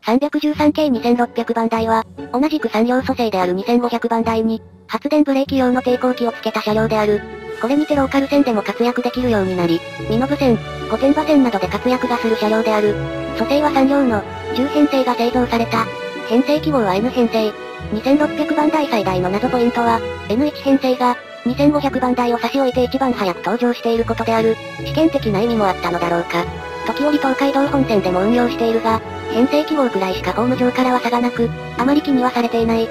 313系2600番台は、同じく3両組成である2500番台に、発電ブレーキ用の抵抗器をつけた車両である。これにてローカル線でも活躍できるようになり、身延線、御殿場線などで活躍がする車両である。組成は3両の、10編成が製造された。編成記号は N 編成。2600番台最大の謎ポイントは、N1 編成が、2500番台を差し置いて一番早く登場していることである。試験的な意味もあったのだろうか。時折東海道本線でも運用しているが、編成記号くらいしかホーム上からは差がなく、あまり気にはされていない。